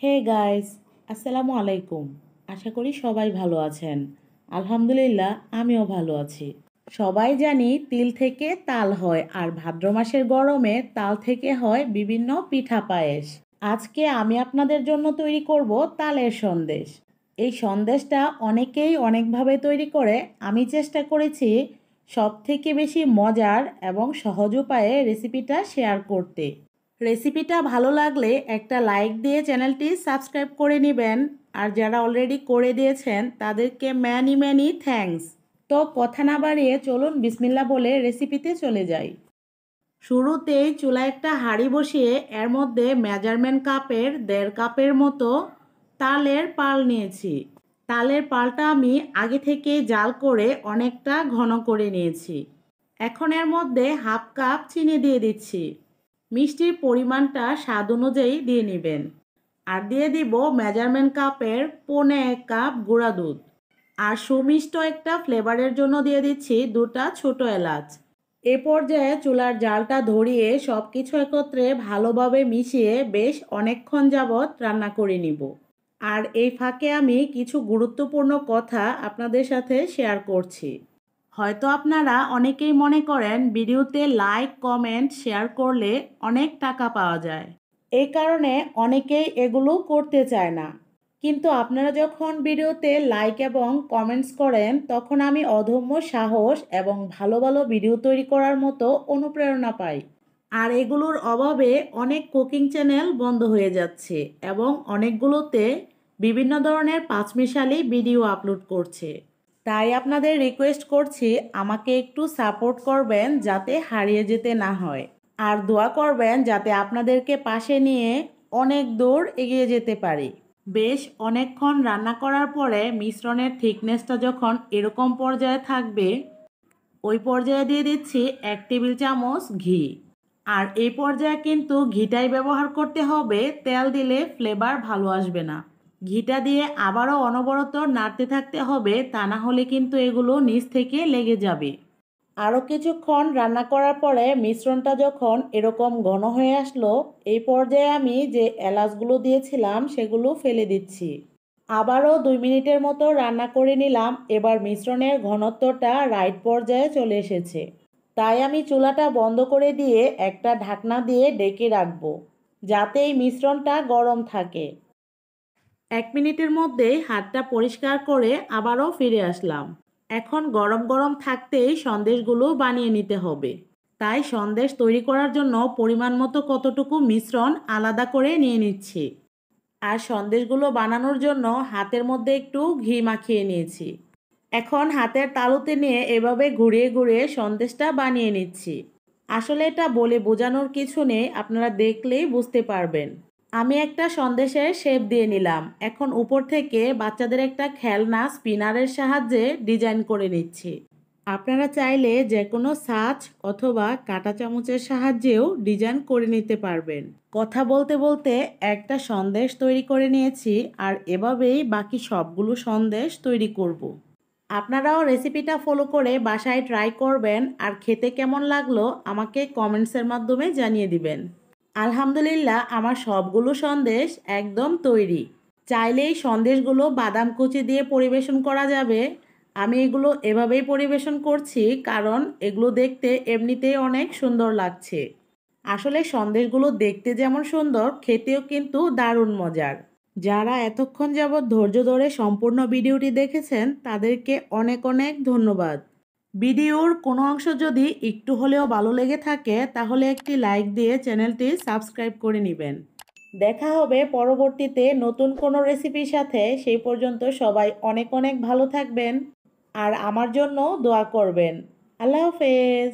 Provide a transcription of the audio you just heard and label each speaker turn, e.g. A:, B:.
A: Hey guys, আসসালামু আলাইকুম। আশা করি সবাই ভালো আছেন। আলহামদুলিল্লাহ, আমিও ভালো আছি। সবাই জানি তিল থেকে তাল হয়, আর ভাদ্র মাসের গরমে তাল থেকে হয় বিভিন্ন পিঠা পায়েস। আজকে আমি আপনাদের জন্য তৈরি করব তালের সন্দেশ। এই সন্দেশটা অনেকেই অনেকভাবে তৈরি করে। আমি চেষ্টা করেছি সব থেকে বেশি মজার এবং সহজ উপায়ে রেসিপিটা শেয়ার করতে। রেসিপিটা ভালো লাগলে একটা লাইক দিয়ে চ্যানেলটি সাবস্ক্রাইব করে নেবেন। আর যারা অলরেডি করে দিয়েছেন তাদেরকে ম্যানি ম্যানি থ্যাঙ্কস। তো কথা না বাড়িয়ে চলুন বিসমিল্লাহ বলে রেসিপিতে চলে যাই। শুরুতেই চুলায় একটা হাঁড়ি বসিয়ে এর মধ্যে মেজারমেন্ট কাপের 1.5 কাপের মতো তালের পাল নিয়েছি। তালের পালটা আমি আগে থেকে জাল করে অনেকটা ঘন করে নিয়েছি। এখন এর মধ্যে 1/2 কাপ চিনি দিয়ে দিচ্ছি। মিষ্টির পরিমাণটা স্বাদ অনুযায়ী দিয়ে নেবেন। আর দিয়ে দিব মেজারমেন্ট কাপের 1/4 কাপ গুঁড়া দুধ। আর সুমিষ্ট একটা ফ্লেভারের জন্য দিয়ে দিচ্ছি 2টা ছোট এলাচ। এ পর্যায়ে চুলার জালটা ধরিয়ে সব কিছু একত্রে ভালোভাবে মিশিয়ে বেশ অনেকক্ষণ যাবৎ রান্না করে নিব। আর এই ফাঁকে আমি কিছু গুরুত্বপূর্ণ কথা আপনাদের সাথে শেয়ার করছি। হয়তো আপনারা অনেকেই মনে করেন ভিডিওতে লাইক, কমেন্ট, শেয়ার করলে অনেক টাকা পাওয়া যায়। এই কারণে অনেকেই এগুলো করতে চায় না। কিন্তু আপনারা যখন ভিডিওতে লাইক এবং কমেন্টস করেন তখন আমি অদম্য সাহস এবং ভালো ভালো ভিডিও তৈরি করার মতো অনুপ্রেরণা পাই। আর এগুলোর অভাবে অনেক কুকিং চ্যানেল বন্ধ হয়ে যাচ্ছে এবং অনেকগুলোতে বিভিন্ন ধরনের পাঁচমিশালি ভিডিও আপলোড করছে। তাই আপনাদের রিকোয়েস্ট করছি আমাকে একটু সাপোর্ট করবেন যাতে হারিয়ে যেতে না হয়। আর দোয়া করবেন যাতে আপনাদেরকে পাশে নিয়ে অনেক দূর এগিয়ে যেতে পারি। বেশ অনেকক্ষণ রান্না করার পরে মিশ্রণের থিকনেসটা যখন এরকম পর্যায়ে থাকবে, ওই পর্যায়ে দিয়ে দিচ্ছি 1 টেবিল চামচ ঘি। আর এই পর্যায়ে কিন্তু ঘিটাই ব্যবহার করতে হবে, তেল দিলে ফ্লেভার ভালো আসবে না। ঘিটা দিয়ে আবারও অনবরত নাড়তে থাকতে হবে, তা না হলে কিন্তু এগুলো নিচ থেকে লেগে যাবে। আরও কিছুক্ষণ রান্না করার পরে মিশ্রণটা যখন এরকম ঘন হয়ে আসলো, এই পর্যায়ে আমি যে এলাচগুলো দিয়েছিলাম সেগুলো ফেলে দিচ্ছি। আবারও 2 মিনিটের মতো রান্না করে নিলাম। এবার মিশ্রণের ঘনত্বটা রাইট পর্যায়ে চলে এসেছে। তাই আমি চুলাটা বন্ধ করে দিয়ে একটা ঢাকনা দিয়ে ঢেকে রাখবো, যাতে এই মিশ্রণটা গরম থাকে। 1 মিনিটের মধ্যেই হাতটা পরিষ্কার করে আবারও ফিরে আসলাম। এখন গরম গরম থাকতেই সন্দেশগুলো বানিয়ে নিতে হবে। তাই সন্দেশ তৈরি করার জন্য পরিমাণ মতো কতটুকু মিশ্রণ আলাদা করে নিয়ে নিচ্ছি। আর সন্দেশগুলো বানানোর জন্য হাতের মধ্যে একটু ঘি মাখিয়ে নিয়েছি। এখন হাতের তালুতে নিয়ে এভাবে ঘুরিয়ে ঘুরিয়ে সন্দেশটা বানিয়ে নিচ্ছি। আসলে এটা বলে বোঝানোর কিছু নেই, আপনারা দেখলেই বুঝতে পারবেন। আমি একটা সন্দেশের শেপ দিয়ে নিলাম। এখন উপর থেকে বাচ্চাদের একটা খেলনা স্পিনারের সাহায্যে ডিজাইন করে নিচ্ছি। আপনারা চাইলে যে কোনো ছাঁচ অথবা কাঁটা চামচের সাহায্যেও ডিজাইন করে নিতে পারবেন। কথা বলতে বলতে একটা সন্দেশ তৈরি করে নিয়েছি, আর এভাবেই বাকি সবগুলো সন্দেশ তৈরি করব। আপনারাও রেসিপিটা ফলো করে বাসায় ট্রাই করবেন, আর খেতে কেমন লাগলো আমাকে কমেন্টসের মাধ্যমে জানিয়ে দিবেন। আলহামদুলিল্লাহ, আমার সবগুলো সন্দেশ একদম তৈরি। চাইলেই সন্দেশগুলো বাদাম কুচি দিয়ে পরিবেশন করা যাবে। আমি এগুলো এভাবেই পরিবেশন করছি কারণ এগুলো দেখতে এমনিতেই অনেক সুন্দর লাগছে। আসলে সন্দেশগুলো দেখতে যেমন সুন্দর, খেতেও কিন্তু দারুণ মজার। যারা এতক্ষণ যাবৎ ধৈর্য ধরে সম্পূর্ণ ভিডিওটি দেখেছেন তাদেরকে অনেক অনেক ধন্যবাদ। ভিডিওর কোনো অংশ যদি একটু হলেও ভালো লেগে থাকে তাহলে একটি লাইক দিয়ে চ্যানেলটি সাবস্ক্রাইব করে নেবেন। দেখা হবে পরবর্তীতে নতুন কোনো রেসিপির সাথে। সেই পর্যন্ত সবাই অনেক অনেক ভালো থাকবেন আর আমার জন্য দোয়া করবেন। আল্লাহ হাফেজ।